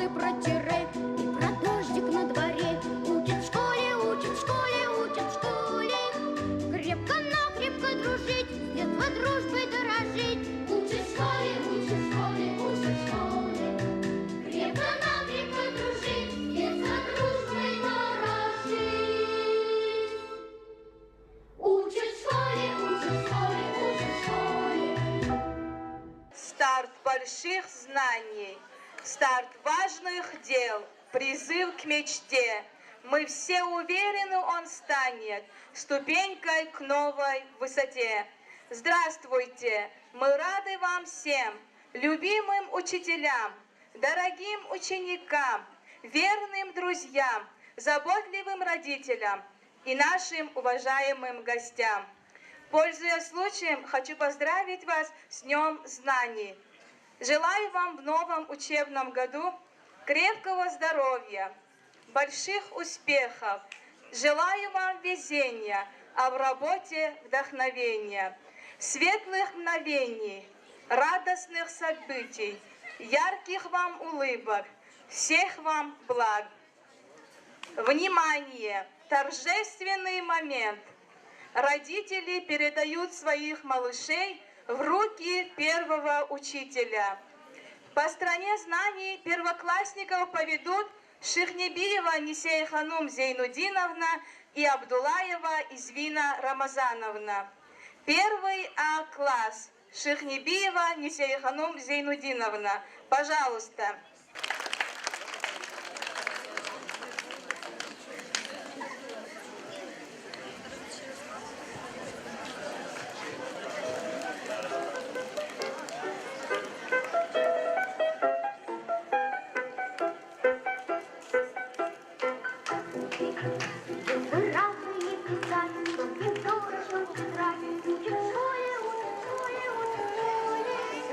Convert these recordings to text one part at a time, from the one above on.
и про тире, и про дождик на дворе. Учат в школе, учат в школе, учат в школе. Крепко-накрепко дружить, с детства дружбой дорожить. Учат в школе, учат в школе, учат в школе. Крепко-накрепко дружить, с детства дружбой дорожить. Учат в школе, учат в школе, учат в школе. Старт больших знаний, старт важных дел, призыв к мечте. Мы все уверены, он станет ступенькой к новой высоте. Здравствуйте! Мы рады вам всем, любимым учителям, дорогим ученикам, верным друзьям, заботливым родителям и нашим уважаемым гостям. Пользуясь случаем, хочу поздравить вас с Днем Знаний. Желаю вам в новом учебном году крепкого здоровья, больших успехов. Желаю вам везения, а в работе вдохновения, светлых мгновений, радостных событий, ярких вам улыбок, всех вам благ. Внимание! Торжественный момент! Родители передают своих малышей в руки первого учителя. По стране знаний первоклассников поведут Шихнебиева Нисей Ханум Зейнудиновна и Абдулаева Извина Рамазановна. Первый А-класс. Шихнебиева Нисей Ханум Зейнудиновна. Пожалуйста.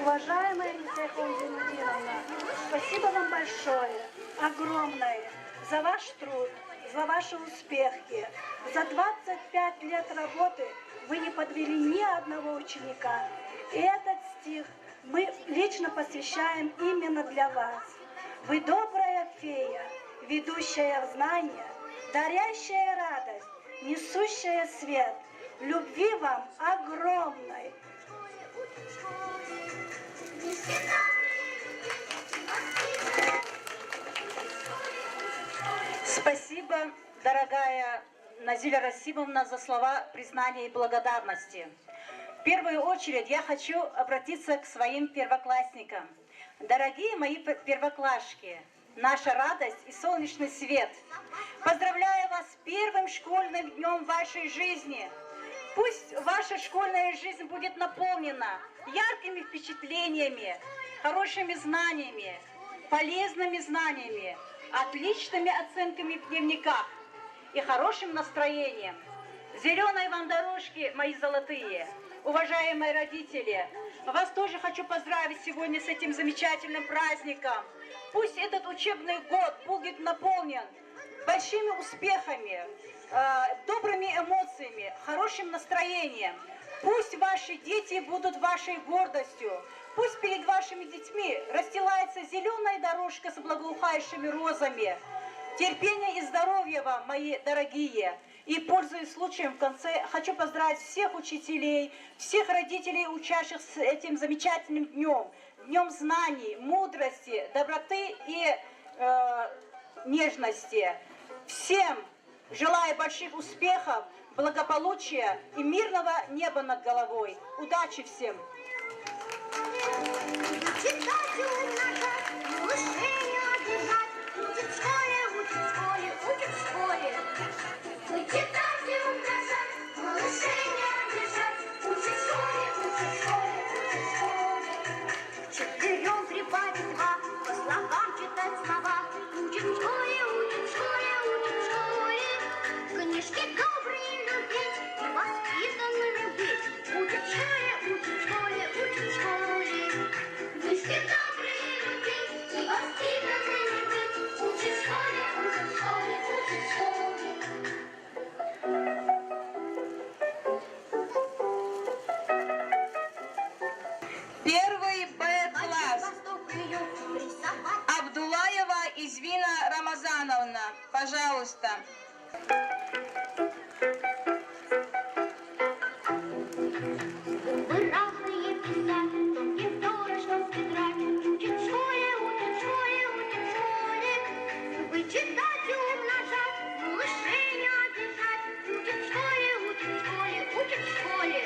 Уважаемая Нисей Зейнудиновна, спасибо вам большое, огромное, за ваш труд, за ваши успехи. За 25 лет работы вы не подвели ни одного ученика. И этот стих мы лично посвящаем именно для вас. Вы добрая фея, ведущая в знания, дарящая радость, несущая свет. Любви вам огромной. Спасибо, дорогая Назиля Расимовна, за слова признания и благодарности. В первую очередь я хочу обратиться к своим первоклассникам. Дорогие мои первоклашки, наша радость и солнечный свет, поздравляю вас с первым школьным днем вашей жизни. Пусть ваша школьная жизнь будет наполнена яркими впечатлениями, хорошими знаниями, полезными знаниями, отличными оценками в дневниках и хорошим настроением. Зеленые вам дорожки, мои золотые, уважаемые родители, вас тоже хочу поздравить сегодня с этим замечательным праздником. Пусть этот учебный год будет наполнен большими успехами, добрыми эмоциями, хорошим настроением. Пусть ваши дети будут вашей гордостью. Пусть перед вашими детьми расстилается зеленая дорожка с благоухающими розами. Терпения и здоровья вам, мои дорогие. И, пользуясь случаем, в конце хочу поздравить всех учителей, всех родителей, учащихся с этим замечательным днем. Днем знаний, мудрости, доброты и нежности. Всем желаю больших успехов, благополучия и мирного неба над головой. Удачи всем! Читать и умножать, малышей не обижать. Учат в школе, учат в школе, учат в школе. Читать и умножать, малышей не обижать. Учат в школе, учат в школе, учат в школе. Четырем прибавить два, по слогам читать слова. Учат в школе, учат в школе, учат в школе. Книжки добрые любить и воспитанными быть. Учат в школе, учат в школе, учат в школе. Книжки добрые любить и воспитанными быть. Эзвина Рамазановна, пожалуйста. Буквы разные писать, тонкие вздоры, что стирать. Учит в школе, учит в школе, учит в школе. Буквы читать и умножать, малышей не обижать. Учит в школе, учит в школе, учит в школе.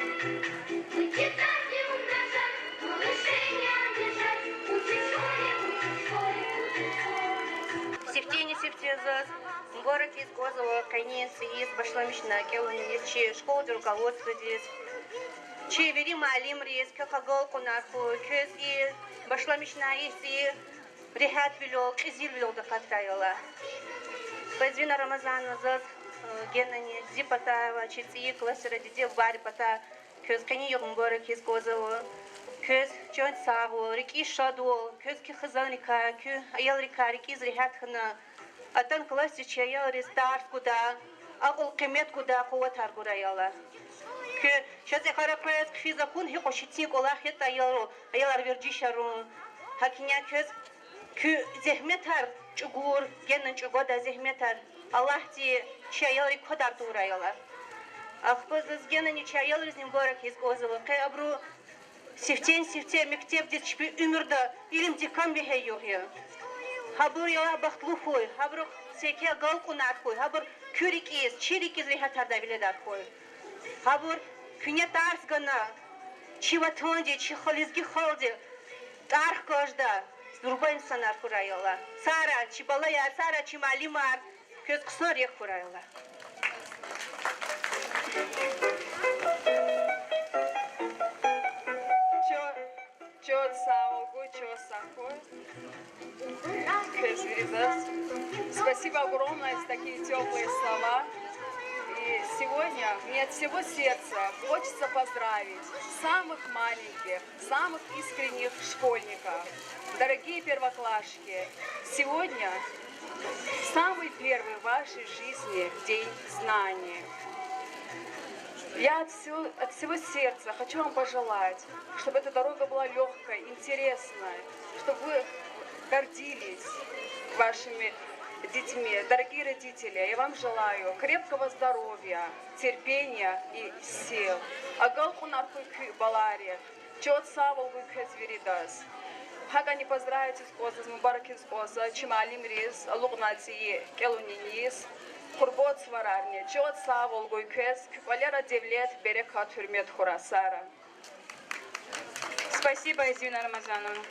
Буквы читать и умножать, малышей не обижать. Учит в школе, учит в школе, учит в школе. Севтени севтезас, город из Козова, конец из башламична, келуничи, школа руководства здесь. Чевери малим рез, кахагал кунаху, кез и башламична и рехат вилок, изил вилок да катаяла. Эзвина Рамазановна зас, генани, зипатаева, чици, классера, дидел, барь пата, кез кани йогм город из Козова. Көз жон сағу, реки шадуол, көз ки хызан река, кü аял река, реки зрихат хына. Atan классичи аял рестарс куда, агул кемет куда, куват аргура аяла. Кü шазе харапрес кфи закун хи кошитник олах хет аялу, аялар верджи шарун. Хакиня көз кü зехметар чугур, геннен чугода зехметар. Аллах ти чи аял рек ходар дура аяла. Ахпыз геннен чи аял резним горак из Козова, кай абру Севтен, мектеп детшпи умерда, илим декан бихе йогя. Хабур яла бахтлухой, хабур секе галку надхой, хабур кюрикиз, чирикиз рехатарда виледархой. Хабур күне тарсгана, чиватонди, чихализги халди, тарх кажда, зурба инсанар хураяла. Сара, чибалаяр, сара, чималимар, көз кусор ех хураяла. Чё самого, чё сахой. Спасибо огромное за такие теплые слова. И сегодня мне от всего сердца хочется поздравить самых маленьких, самых искренних школьников. Дорогие первоклашки, сегодня самый первый в вашей жизни день знаний. Я от всего сердца хочу вам пожелать, чтобы эта дорога была легкой, интересной, чтобы вы гордились вашими детьми. Дорогие родители, я вам желаю крепкого здоровья, терпения и сил. Агалку наркуйки балари, чот саволгуй кэзверидас. Хага не поздравите с Коза, с Мубараки с Коза, чималим рис, лугнати келунинис. Курбот сварарни, чот саволгуй кэз, валера девлет, берека тюрмет хурасара. Спасибо, Эзвина Рамазановна.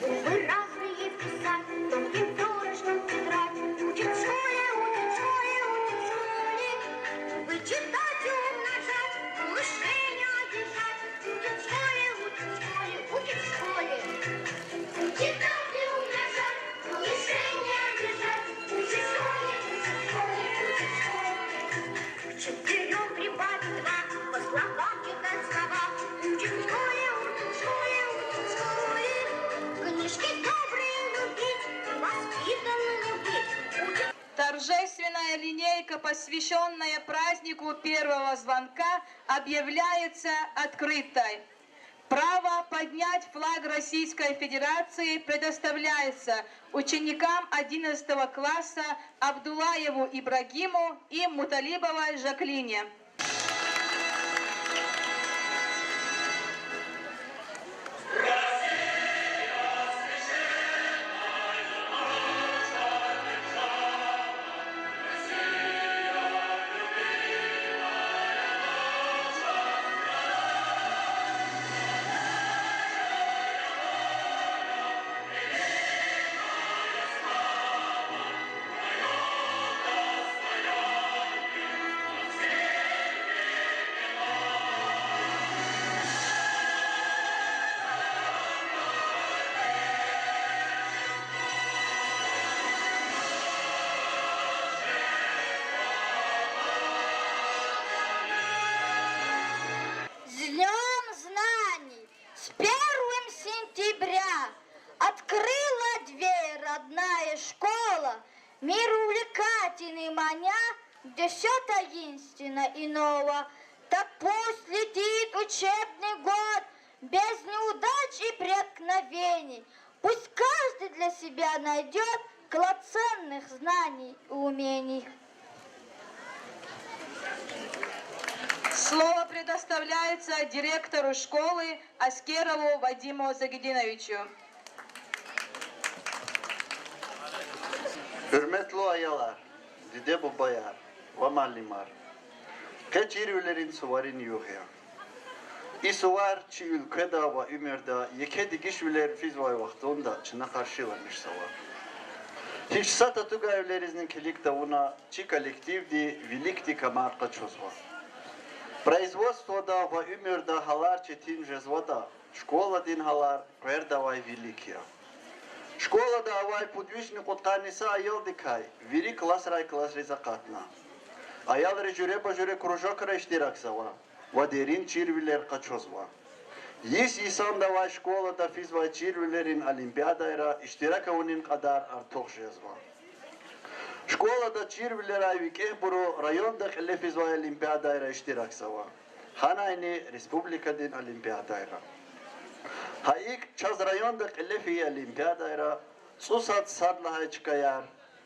Буквы разные писать, тонкие вздоры, что тетрадь. Учит в школе, учит в школе, учит в школе. Буквы читать и умножать, малышей не обижать. Учит в школе, учит в школе, учит в школе. Буквы читать и умножать, малышей не обижать. Учит в школе, учит в школе, учит в школе. К четырем прибавить два, по словам читать слова. Учит в школе, учит в школе, учит в школе. Книжки добрые любить, воспитанными быть. Торжественная линейка, посвященная празднику первого звонка, объявляется открытой. Право поднять флаг Российской Федерации предоставляется ученикам 11 класса Абдулаеву Ибрагиму и Муталибовой Жаклине. С Днем знаний! С 1 сентября открыла дверь родная школа, мир увлекательный маня, где все таинственно и ново. Так пусть летит учебный год, без неудач и преткновений. Пусть каждый для себя найдет клад ценных знаний и умений. Слово предоставляется директору школы Аскерову Вадиму Загидиновичу. Hürmetli ayalar, dide babayar, ve malimar. Keçirülerin suvarin yuhya. İsuvar çi ülkeda ve ümerda yeke digişüler fizvay vaxtında çına karşılanmış sava. Hiç sata tuga evleriznin kilik da una çi kolektivdi, velikdi kamarka çözva. Производство во умер да халар четин жезвода, школа дин халар, пердавай великия. Школа да авай подвижник от каниса аял дикай, вери класс резакатна. Аял режуре бажуре кружок рештираксава, вадерин чирвилер качозва. Есть исан давай школа да физва чирвилерин олимпиадайра, иштирака унин кадар артох жезва. Школа да чирвилера викех буру район да хелефизвай олимпиадайра иштираксава. Ханайни республика дин олимпиадайра. Хаик час район да хелефи олимпиадайра, сусат садлахайчкаяр,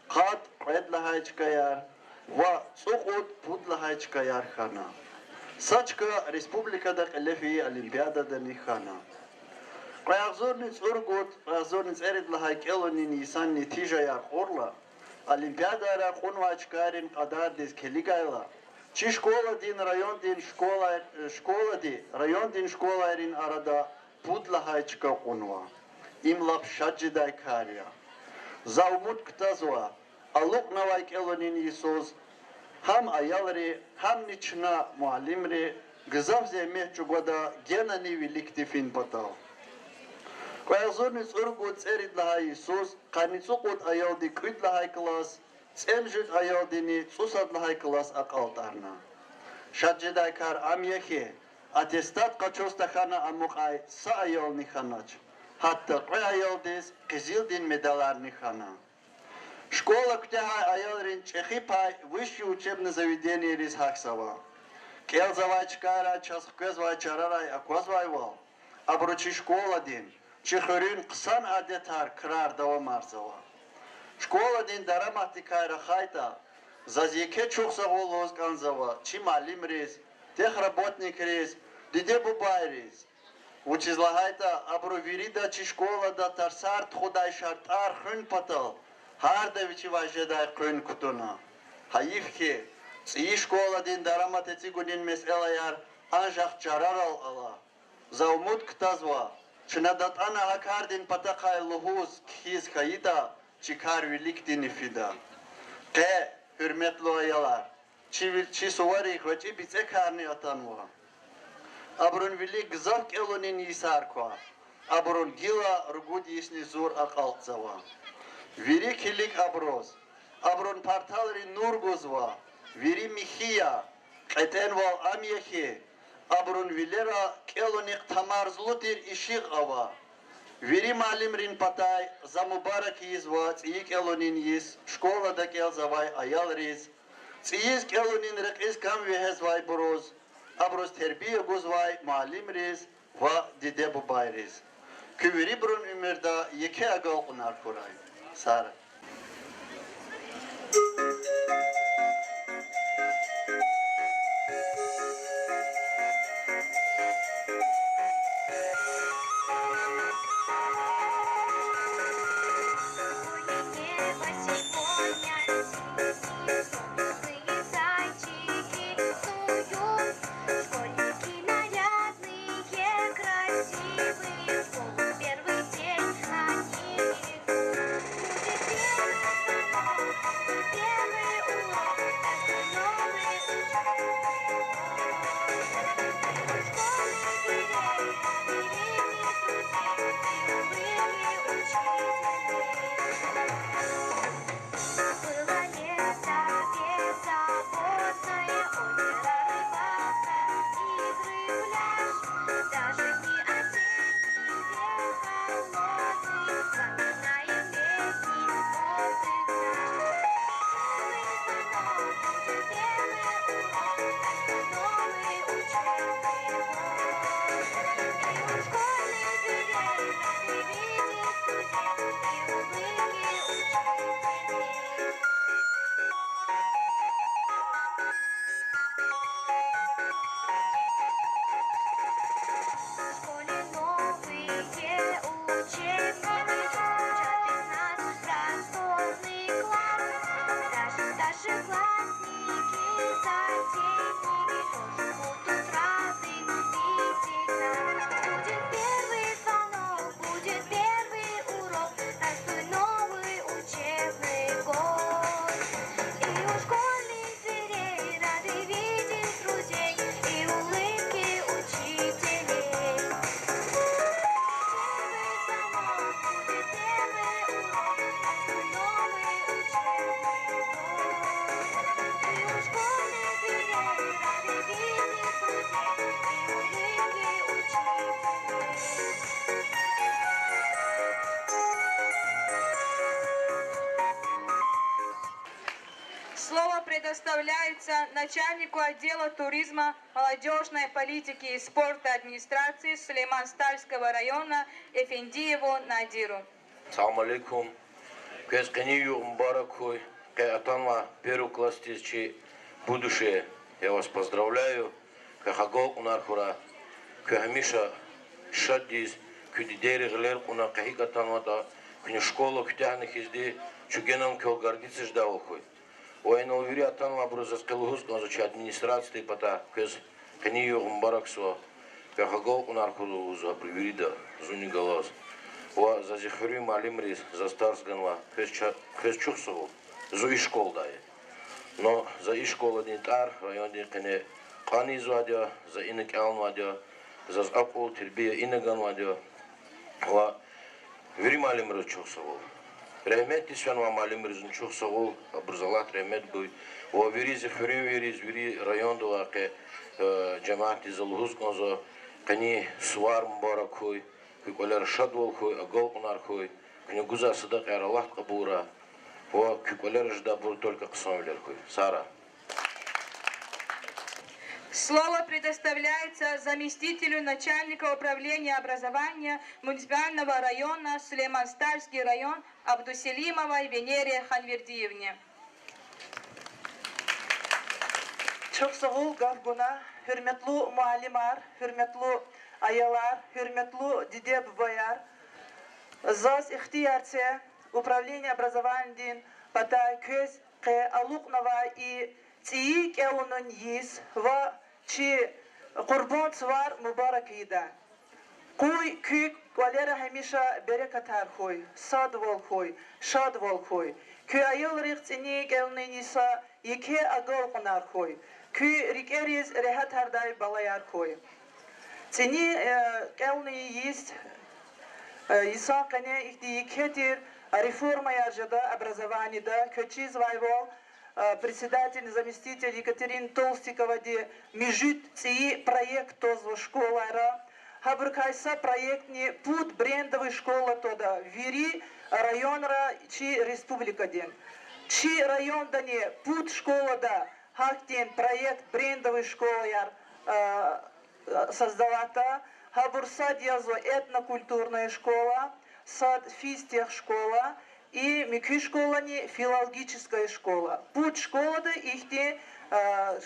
қад қедлахайчкаяр, ва цуқут пудлахайчкаяр хана. Сачка республика да хелефи олимпиада да нихана. Қайағзорниц ургут, қайағзорниц эридлахай келонин исан нетижаяр орла, Олимпиадара хунвачкарин кадар дис келигайла. Чи школа дин район дин школа ди район дин школа эрин арада пудлахайчка хунва. Им лап шаджидай кария. Заумут ктазва. Алук навай келонин Исус. Хам аялри, хам нична муалимри. Гзав земех чугода генани великтифин патал. Қайғызорниц ұргуд церид лахай Исус, қаницуқуд айалди күд лахай клас, цемжуд айалдини цусад лахай клас ақалтарна. Шаджидай кар амьехе, атестат қачостахана амуқай са айални ханач. Хатта қой айалдис қизилдин медаларни хана. Школа ктяхай айалрин чехипай высшее учебное заведение рис хаксава. Келзавай чкара часхкезвай чарарай аквазвай вал. Абручи школа дин. Чихурин қсан адетар крар дава марзава. Школа дин дараматикайра хайта, зазеке чухса голоз канзава, чи малим рез, тех работник рез, диде бубай рез. Учизлагайта абрувирида чи школа да тарсарт худай шартар хун патал, харда вичи важедай хун кутуна. Хаифхе, ци школа дин дараматици гудин меселаяр, анжах чарарал ала. Заумут ктазва, Чинадат ана хакардин патакай лухуз кхиз хаида чикар великтини фида. Ке hürmetli ayalar. Çi suvari hoçi bize karni atanwa. Abrun vili gzark elonin yisarkwa. Abrun gila rugud yisni zur aqaltzava. Viri kilik abroz. Abrun partalri nurgozva. Viri mihiya. Qetenval amyehi. Abrun vilera kelonik tamarzlutir işiq ava. Viri malimrin patay za mubarak yizva tsiyik elonin yiz. Şkola da kelzavay ayal riz. Tsiyiz kelonin reqiz kam vehezvay broz. Abroz terbiye gozvay malim riz. Va dide bubay riz. Küviri brun ümirda yeke agal kunar kuray. Sara. Первый предоставляется начальнику отдела туризма, молодежной политики и спорта администрации Сулейман-Стальского района Эфендиеву Надиру. Салам алейкум. Кез канию мбаракуй. Атанва первый класс тысячи будущее. Я вас поздравляю. Кахагол унархура. Кахамиша шаддис. Кюдидери глер уна кахигатанвата. Кни школа кутяхных изди. Чугенам кел гордиться ждалхуй. Война увери атанва брузаскалугус конзучи администрации пата. Кез канию мбараксуа. Кахагол унархуру уза привирида. Зуни галас. Ва за зихрю малимрис за старсганва кез чухсову зу и школ дае. Но за и школа дин тар район дин кане қани звадя за инек алмадя за акул тербия инеган вадя. Ва вери малимрис чухсову. Рахмет тисван ва малимрис чухсову абрзалат рахмет буй. Ва вери зихрю вери район дова ке джамаати залхуз конзо кани свар мбаракуй. Куколер шадвол хуй, агол унар хуй, княгуза садак яралах кабура, по куколер жда бур только ксомлер хуй. Сара. Слово предоставляется заместителю начальника управления образования муниципального района Сулейман-Стальский район Абдуселимовой Венере Ханвердиевне. Çok sağ ol Gavguna, hürmetli muallimar, hürmetli ayalar, hürmetli dide babayar. Zaz ihtiyarce управление образованием пата көз ке алукнава и цик эунун йис ва чи курбон свар мубарак ида. Куй кюк валера хамиша берекатар хой, сад вол хой, шад вол хой. Кю айыл рихцини гелны ниса ике агол кунар хой. Кю рикерис рехатардай балаяр хой. Цини гелны есть иса кане ихти икетир реформа яржада образования да кючиз вайвол председатель заместитель Екатерина Толстикова де межит ци проект тозво школара хабркайса проектни пут брендовой школа тода вери районра чи республика ден чи район да не пут школа да хактен проект брендовой школы яр создавата хабурса диазо этнокультурная школа сад физтех школа и микви школа не филологическая школа. Путь школы да ихте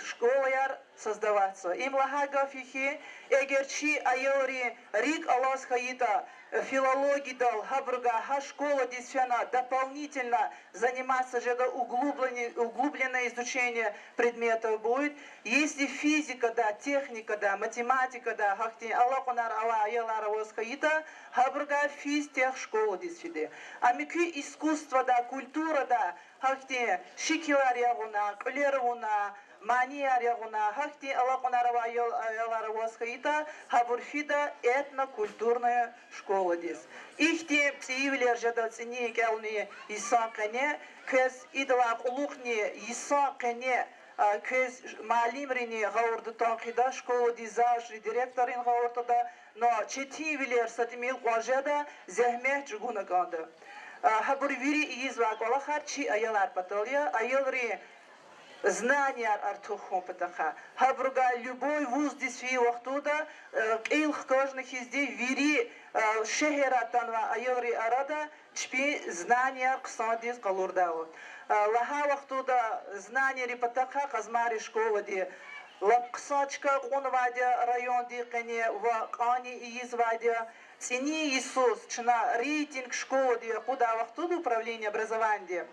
школа яр создаваться. Им лагагав ихе эгерчи айори рик алас хаита филологии дал хабруга ха школа действительно дополнительно заниматься же углубленное изучение предметов будет. Если физика да, техника да, математика да, хахти аллахунар алла аялара восхаита хабруга физтех школа действительно. А микви искусство да, культура да, хахти шикилар ягуна, кулеруна мания рягуна хахти аллахунарава аялара восхаита хабурфида этнокультурная школа здесь. Ихте цивилер жада цени келни исакане кез идла улухни исакане кез малимрини гаурды танкида школа дизаж директорин гауртада но четивилер сатимил қажада зехмет жугуна ганда хабурвири изва колахар чи аялар паталия аялри знания артухом патаха. Хабруга любой вуз дисфи вахтуда илх каждых изде вири шехератанва айори арада чпи знания ксандис калурдау. Лаха вахтуда знания репатаха казмари школа ди лапксачка онвадя район ди кане ва кани извадя цени Иисус чна рейтинг школы ди куда вахтуда управление образования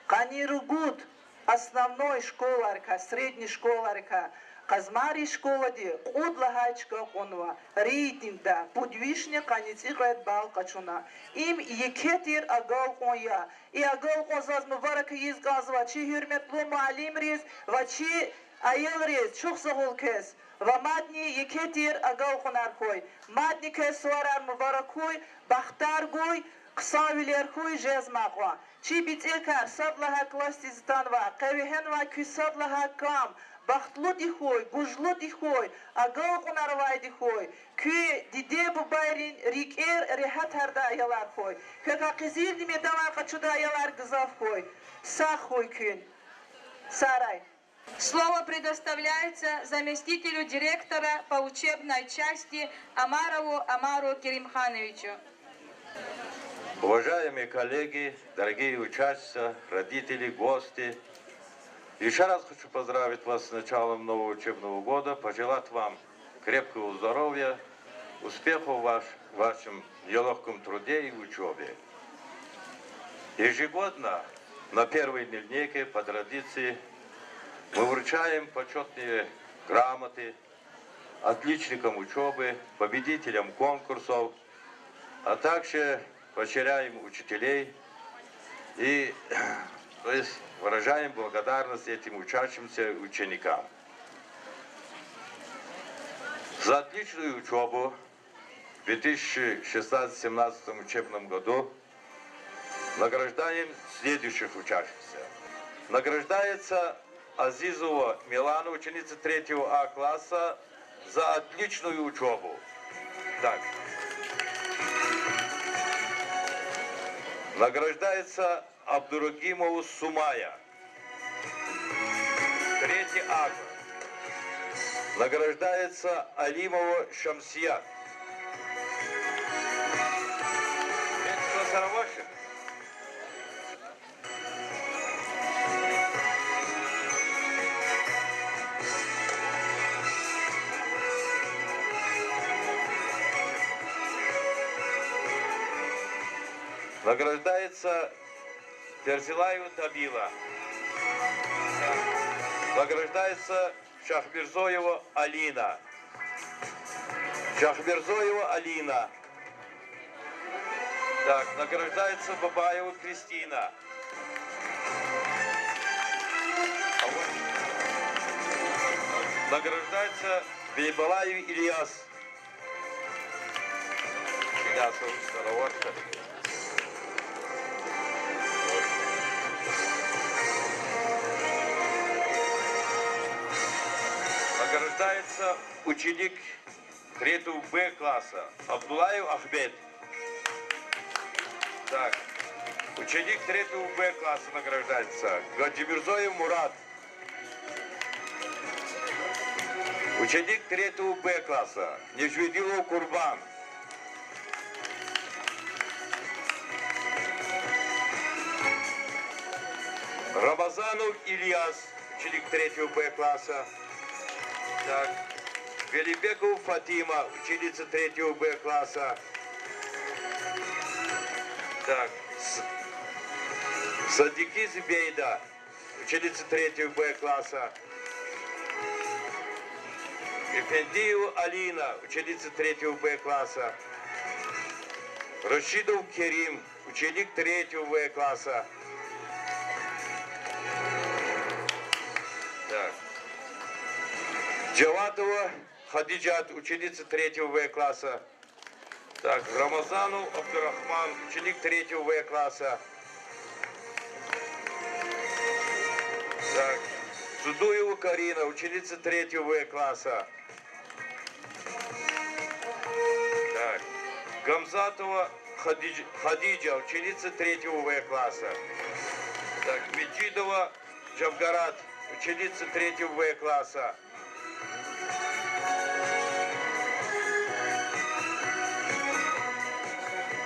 кани ругут основной школарка, средней школарка, казмари школа де, кудлагачка конва, рейтинг да, подвишня каницикает бал качуна. Им екетир агал коня, и агал конзаз муварак изгазва, чи хюрметлу маалим рез, вачи айел рез, чухсагул кес. Ва мадни екетир агал конар кой, мадни кес сварар муварак кой, бахтар гой, ксавилер кой жезмаква. Чи битекар садлаха кластизтанва, кавихенва кюсадлаха кам, бахтлу дихой, гужлу дихой, агал кунарвай дихой, кю диде бубайрин рикер рехатарда аялар хой, кюка кизир диме дава качуда аялар гзав хой, сах хой кюн, сарай. Слово предоставляется заместителю директора по учебной части Амарову Амару Керимхановичу. Уважаемые коллеги, дорогие учащиеся, родители, гости, еще раз хочу поздравить вас с началом нового учебного года, пожелать вам крепкого здоровья, успехов в вашем нелегком труде и учебе. Ежегодно на первой линейке по традиции мы вручаем почетные грамоты отличникам учебы, победителям конкурсов, а также поощряем учителей и то есть, выражаем благодарность этим учащимся ученикам. За отличную учебу в 2016-2017 учебном году награждаем следующих учащихся. Награждается Азизова Милана, ученица 3 А класса, за отличную учебу. Так. Награждается Абдурагимову Сумая, 3 А. Награждается Алимова Шамсия. 5 класс ваших. Награждается Терзилаева Табила. Награждается Шахмирзоева Алина. Шахмирзоева Алина. Так, награждается Бабаева Кристина. Награждается Бейбалаев Ильяс. Ильясов Староватка. Награждается ученик 3 Б класса Абдулаев Ахмед. Так, ученик 3 Б класса награждается Гаджимирзоев Мурат. Ученик 3 Б класса Нежведилов Курбан. Рамазанов Ильяс, ученик 3 Б класса. Так. Велибеков Фатима, ученица 3 Б класса. Так. Садики Зибейда, ученица 3 Б класса. Эфендиева Алина, ученица 3 Б класса. Рашидов Керим, ученик 3 В класса. Так. Джаватова Хадиджат, ученица 3 В класса. Так, Рамазану Абдурахман, ученик 3 В класса. Так, Судуева Карина, ученица 3 В класса. Так, Гамзатова Хадиджа, ученица 3 В класса. Так, Меджидова Джавгарат, ученица 3 В класса.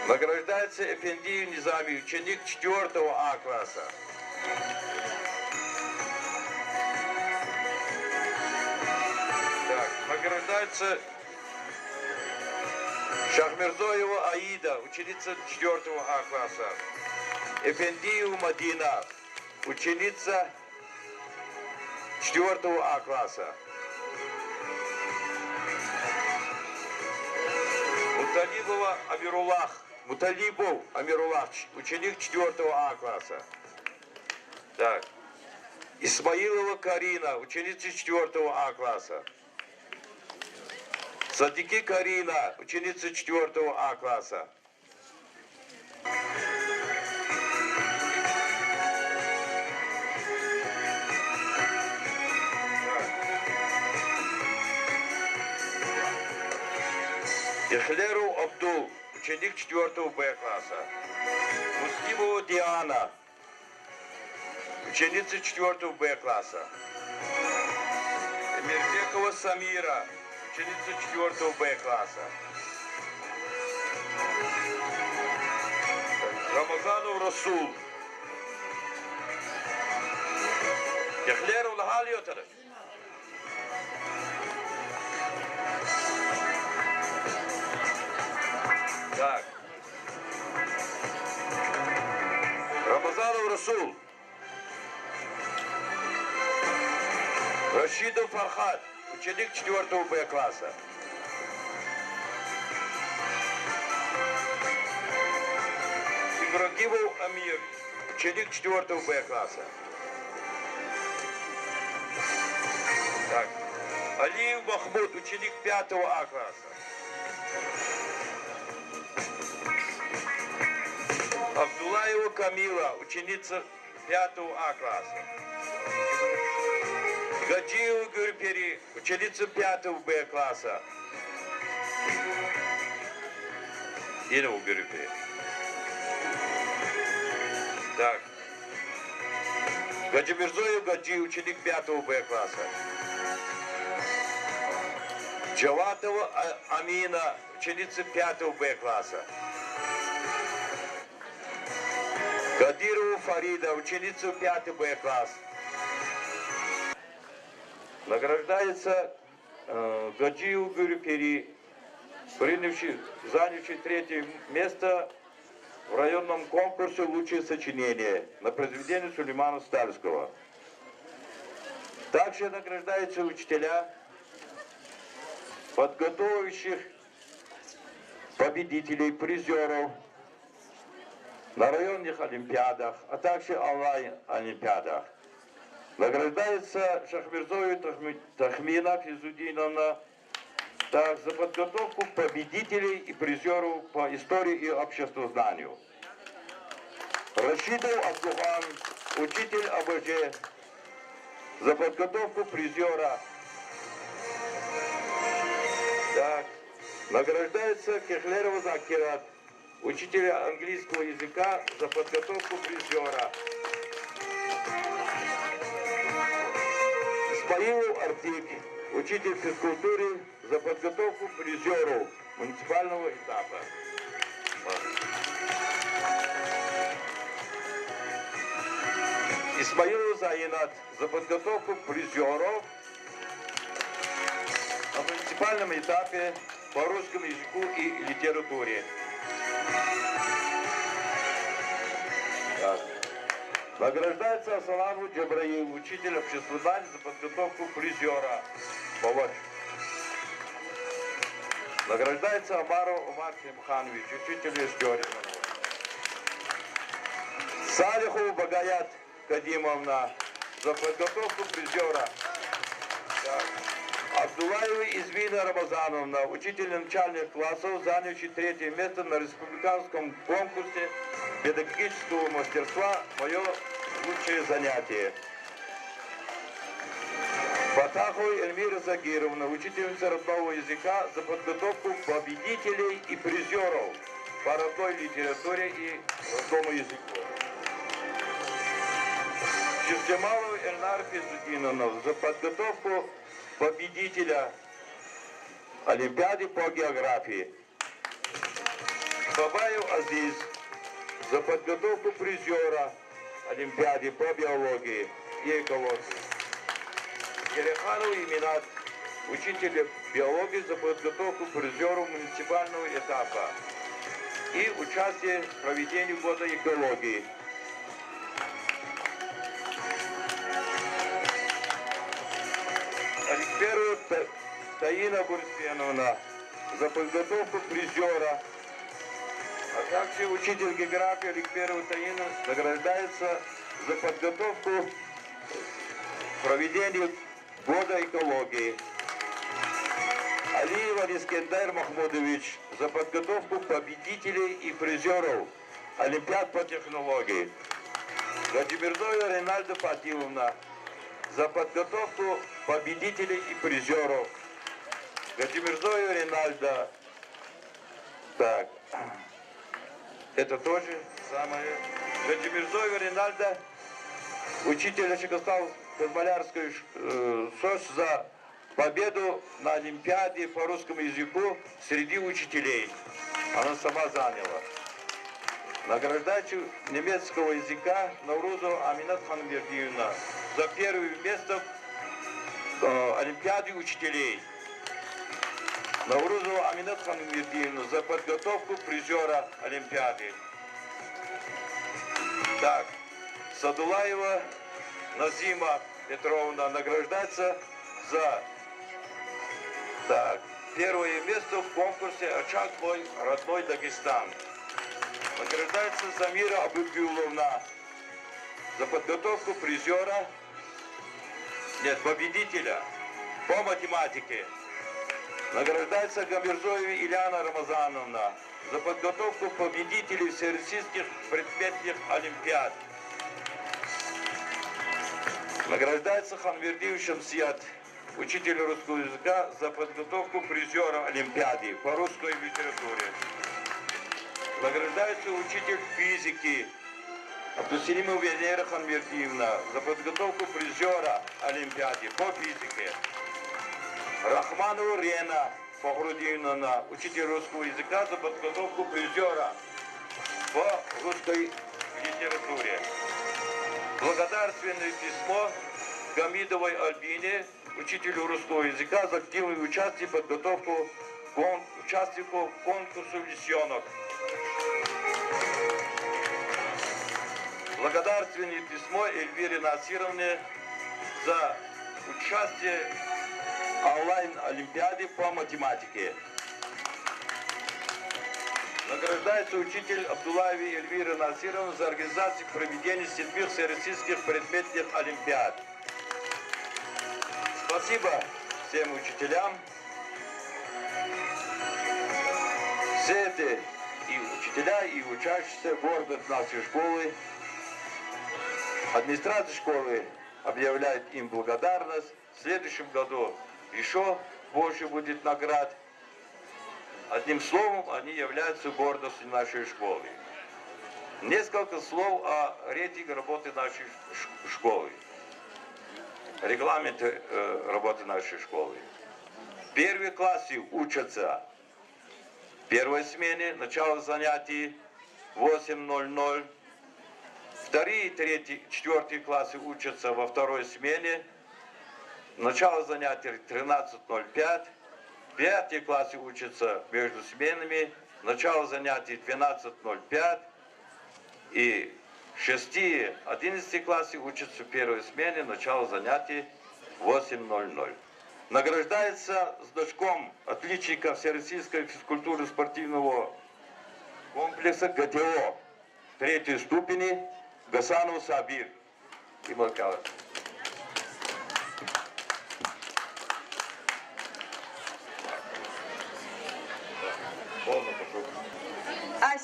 Награждается Эфендиев Низами, ученик 4 А класса. Так, награждается Шахмирзоева Аида, ученица 4 А класса. Эфендиев Мадина, ученица 4 А класса. Муталибов Амируллах, ученик 4 А класса. Так. Исмаилова Карина, ученица 4 А класса. Садики Карина, ученица 4 А класса. Ихлеру Абдул, ученик 4 Б класса. Муслимова Диана, ученица 4 Б класса. Мирбекова Самира, ученица 4 Б класса. Рамазанов Расул. Кехлеру Лагали Отаров. Так. Рамазанов Расул. Рашидов Фархат, ученик 4 Б класса. Ибрагимов Амир, ученик 4 Б класса. Так. Алиев Махмуд, ученик 5 А класса. Абдулаева Камила, ученица 5 А класса. Гаджиева Гюрпери, ученица 5 Б класса. Ирина Гюрпери. Так. Гаджимирзоев Гаджи, ученик 5 Б класса. Джаватова Амина, ученица 5 Б класса. Кадирова Фарида, ученица 5 Б класс. Награждается Гаджиев Гюрпери, занявший 3 место в районном конкурсе «Лучшее сочинение» на произведение Сулеймана Стальского. Также награждаются учителя, подготовивших победителей, призеров на районных олимпиадах, а также онлайн-олимпиадах. Награждается Шахмирзоев Тахмина Физудиновна так, за подготовку победителей и призеров по истории и обществознанию. Рашидов Абдухан, учитель АБЖ, за подготовку призера. Так, награждается Кехлерова Закират, учитель английского языка, за подготовку призера. Исмаилов Артик, учитель физкультуры, за подготовку призеров муниципального этапа. Исмаилов Заинат, за подготовку призеров на муниципальном этапе по русскому языку и литературе. Так. Награждается Асаламу Джабраил, учитель обществознания, за подготовку призера. Помочь. Награждается Амаров Умар Симханович, учитель истории. Салихов Багаят Кадимовна, за подготовку призера. Так. Абдулаева Извина Рамазановна, учитель начальных классов, занявший 3 место на республиканском конкурсе педагогического мастерства «Мое лучшее занятие». Фатахова Эльмира Загировна, учительница родного языка, за подготовку победителей и призеров по родной литературе и родному языку. Чевджамалова Эльнара Физудиновна, за подготовку победителя Олимпиады по географии. Бабаев Азиз, за подготовку призера Олимпиады по биологии и экологии. Ереханов Иминат, учитель биологии, за подготовку призеров муниципального этапа и участие в проведении года экологии. Аликперу Таина Бурсеновна, за подготовку призера, а также учитель географии Аликперу Таина награждается за подготовку проведения года экологии. Алиев Искендар Махмудович, за подготовку победителей и призеров Олимпиад по технологии. Гаджимирзоева Ринальда Фатиловна, за подготовку победителей и призеров. Гаджимирзоева Ринальда. Так, это тоже самое. Гаджимирзоева Ринальда, учитель Чекостал Казмалярской СОС, за победу на Олимпиаде по русскому языку среди учителей. Она сама заняла. Награждачу немецкого языка Наурузу Аминат Ханбердиевна за первое место в Олимпиаде учителей. Наурузу Аминат Ханбердиевна за подготовку призера Олимпиады. Так, Садулаева Назима Петровна награждается за первое место в конкурсе «Очаг мой родной Дагестан». Награждается Замира Абыгюловна за подготовку победителя по математике. Награждается Гамирзоева Ильяна Рамазановна за подготовку победителей всероссийских предметных олимпиад. Награждается Ханвердиев Шамсият, учитель русского языка, за подготовку призера Олимпиады по русской литературе. Награждается учитель физики Абдусилимова Венера Ханвердиевна за подготовку призера Олимпиады по физике. Рахманова Рена Фахрудиновна, учитель русского языка, за подготовку призера по русской литературе. Благодарственное письмо Гамидовой Альбине, учителю русского языка, за активное участие в подготовку участников конкурса «Лисенок». Благодарственное письмо Эльвире Насировне за участие в онлайн-олимпиаде по математике. Награждается учитель Абдуллаева Эльвира Насировна за организацию проведения 7 всероссийских предметных олимпиад. Спасибо всем учителям. Все это и учителя, и учащиеся гордость нашей школы. Администрация школы объявляет им благодарность. В следующем году еще больше будет наград. Одним словом, они являются гордостью нашей школы. Несколько слов о рейтинге работы нашей школы. Регламент работы нашей школы. В первые классы учатся в первой смене, начало занятий 8:00. Вторые, третьи, четвертые классы учатся во второй смене, начало занятий 13:05. Пятые классы учатся между сменами, начало занятий 12:05. И 6-11 классы учатся в первой смене, начало занятий 8:00. Награждается значком отличника Всероссийского физкультурно-спортивного комплекса ГТО 3-й ступени Гасанов Сабир. А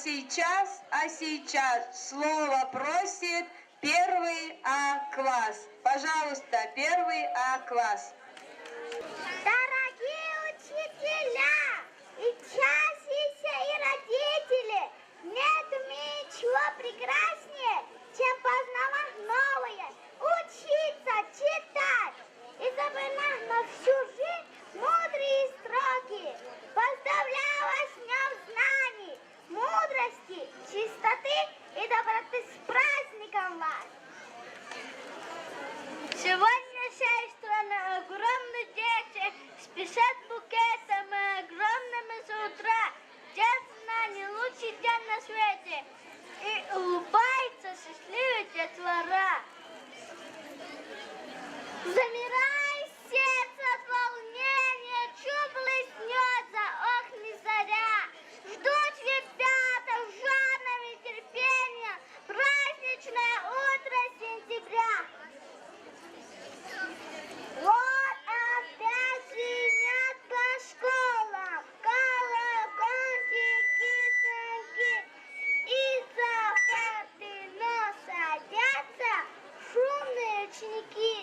сейчас слово просит 1 А-класс. Пожалуйста, 1 А-класс. Дорогие учителя, и учащиеся, и родители, нет в мире ничего прекраснее, чем познавать новое, учиться, читать и запоминать на всю жизнь мудрые строки. Поздравляю вас с Днем знаний, мудрости, чистоты и доброты, с праздником вас! Сегодня вся страна огромные дети спешат букетами огромными с утра. День знаний, лучший день на свете. И улыбается счастливая детвора. Замирает сердце от волнения, чуб блеснется, ох, не заря. Ждут ребята в жадном нетерпении праздничное утро сентября. Вот опять звенят по школам колокольчики, звонки, и за парты, но садятся шумные ученики.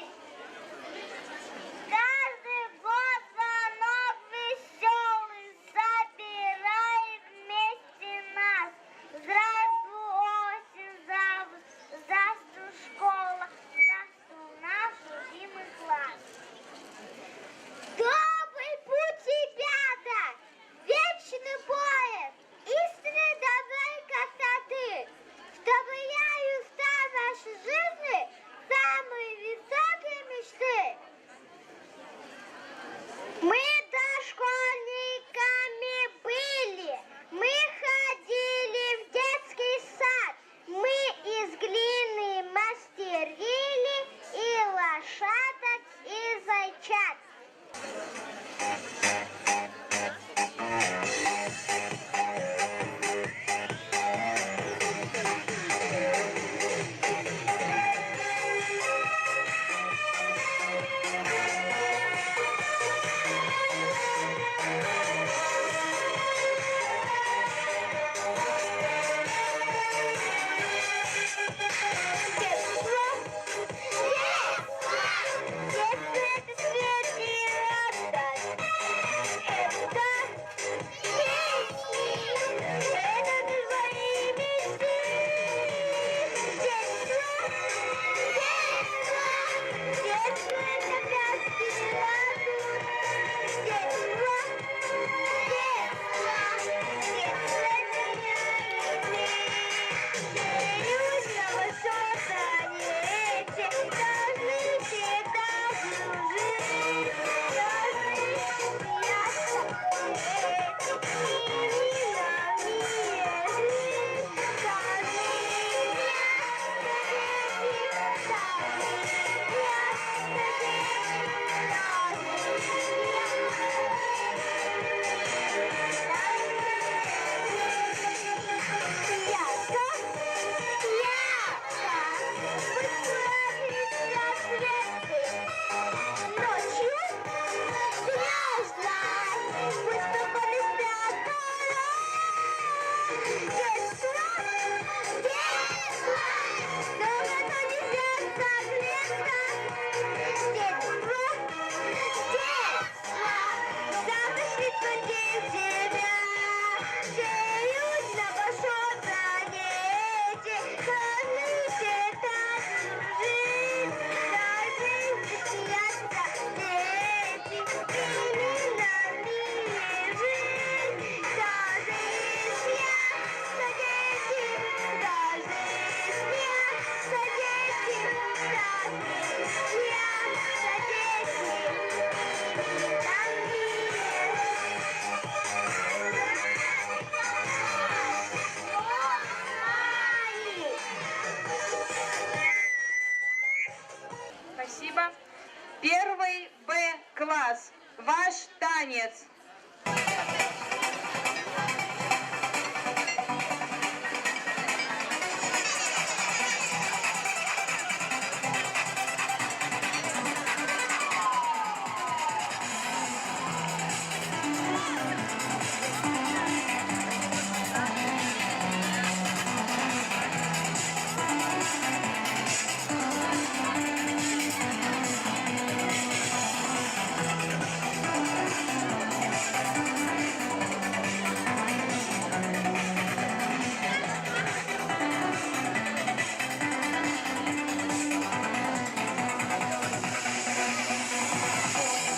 венец.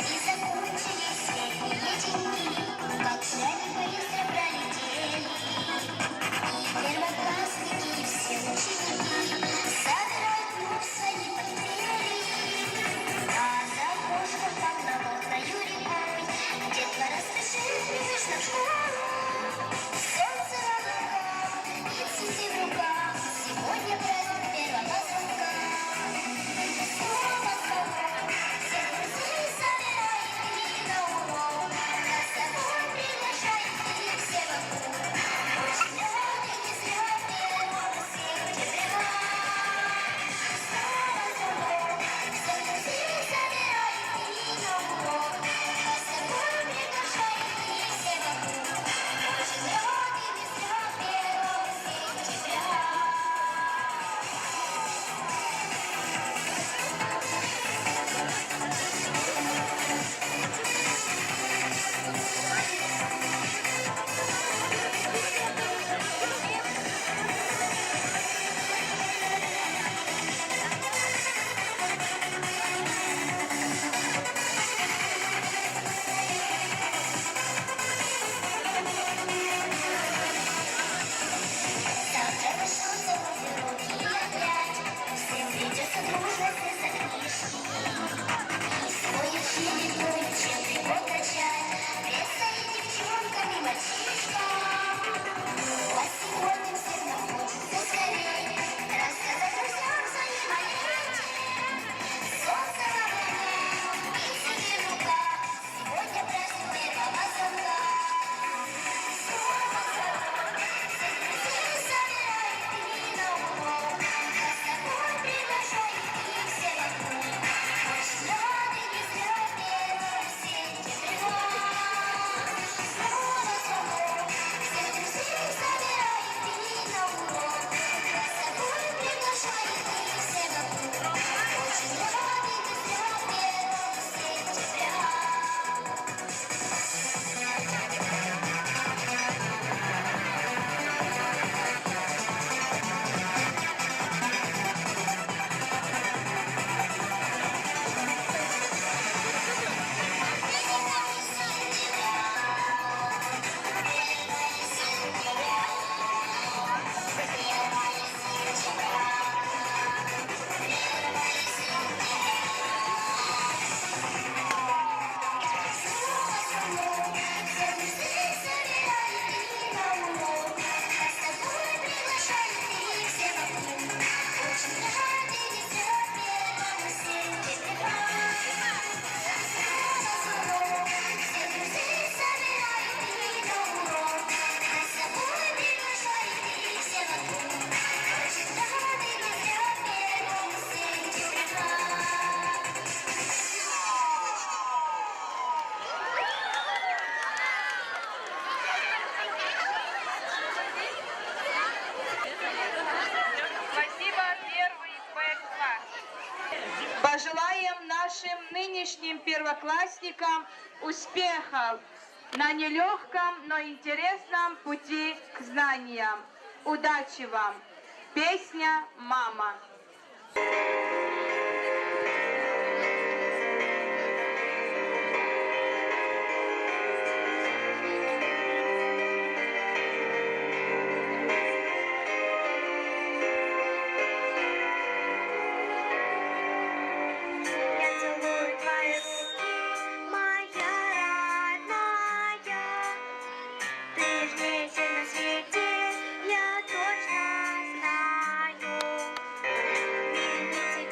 И закончились летние деньги, как шляпы быстро пролетели. И первоклассники, все ученики собирают вновь свои портфели. А за окошком погнал краю рекой, детвора спешит бежно в школу. Солнце на лугах и цветы в руках, сегодня праздник первого звонка. Снова звонок, всех друзей собирает и на урок, а с собой приглашает их все вокруг. Очень рады не зря 1 сентября. Снова звонок, всех друзей собирает и на урок, а с собой приглашает их все вокруг. Очень рады не зря 1 сентября. Завтра начнутся уроки опять, всем придется дружно сесть за книжки. И свой учебный год начать предстоит девчонкам и мальчишкам. А сегодня всем нам хочется скорей рассказать друзьям своим о лете. Солнце на лугах и цветы в руках, сегодня праздник первого звонка. Снова звонок, всех друзей собирает и на урок, а с собой приглашает их все вокруг. Очень рады не зря 1 сентября. Снова звонок, всех друзей собирает и на урок, а с собой приглашает их все вокруг. Очень рады не зря 1 сентября. Спасибо, 1 Б-класс. Пожелаем нашим нынешним первоклассникам успехов на нелегком, но интересном пути к знаниям. Удачи вам! Песня «Мама». Я целую твои руки, моя родная. Ты нежнее всех на свете, я точно знаю. Верните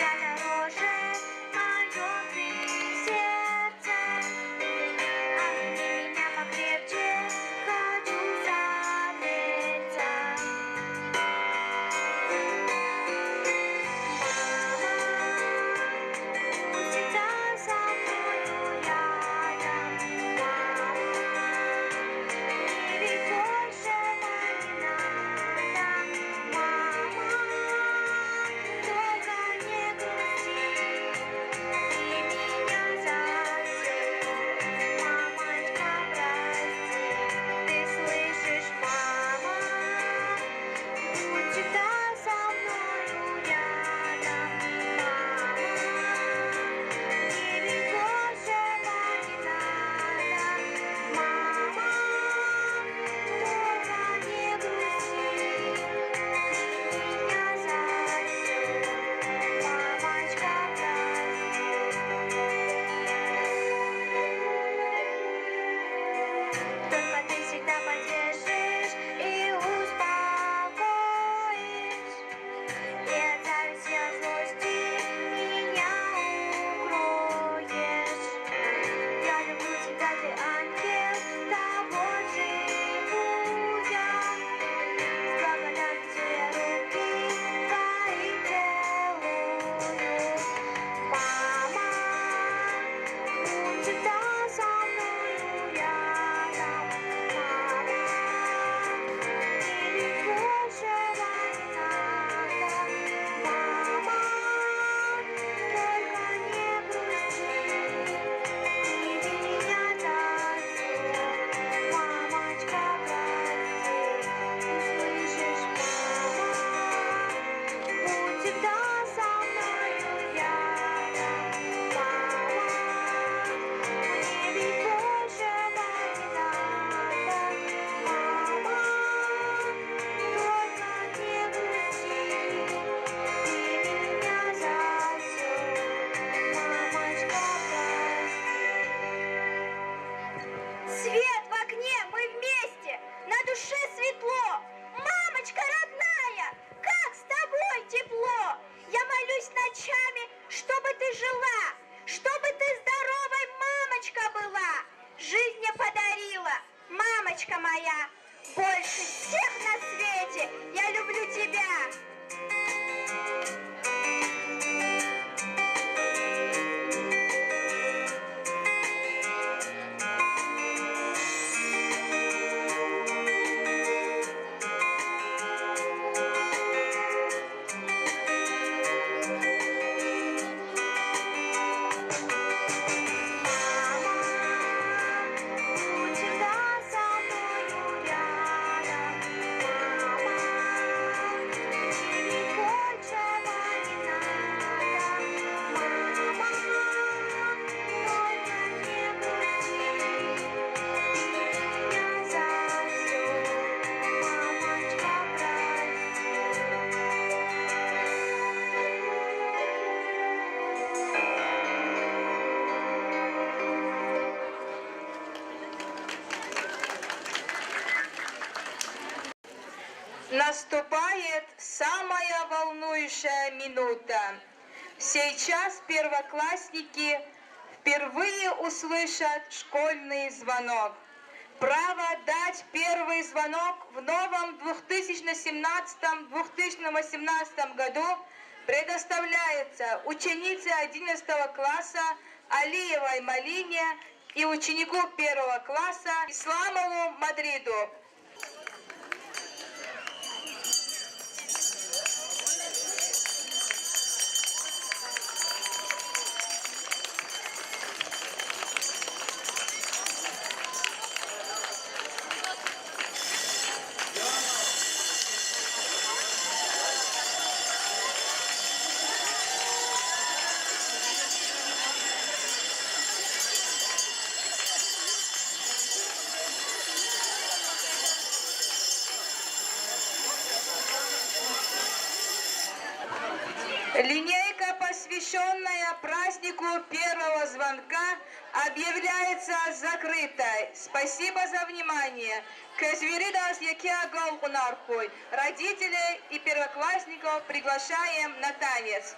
моя, больше всех на свете я люблю тебя. Наступает самая волнующая минута. Сейчас первоклассники впервые услышат школьный звонок. Право дать первый звонок в новом 2017-2018 году предоставляется ученице 11 класса Алиевой Малине и ученику 1 класса Исламову Мадриду. Линейка, посвященная празднику первого звонка, объявляется закрытой. Спасибо за внимание. Родителей и первоклассников приглашаем на танец.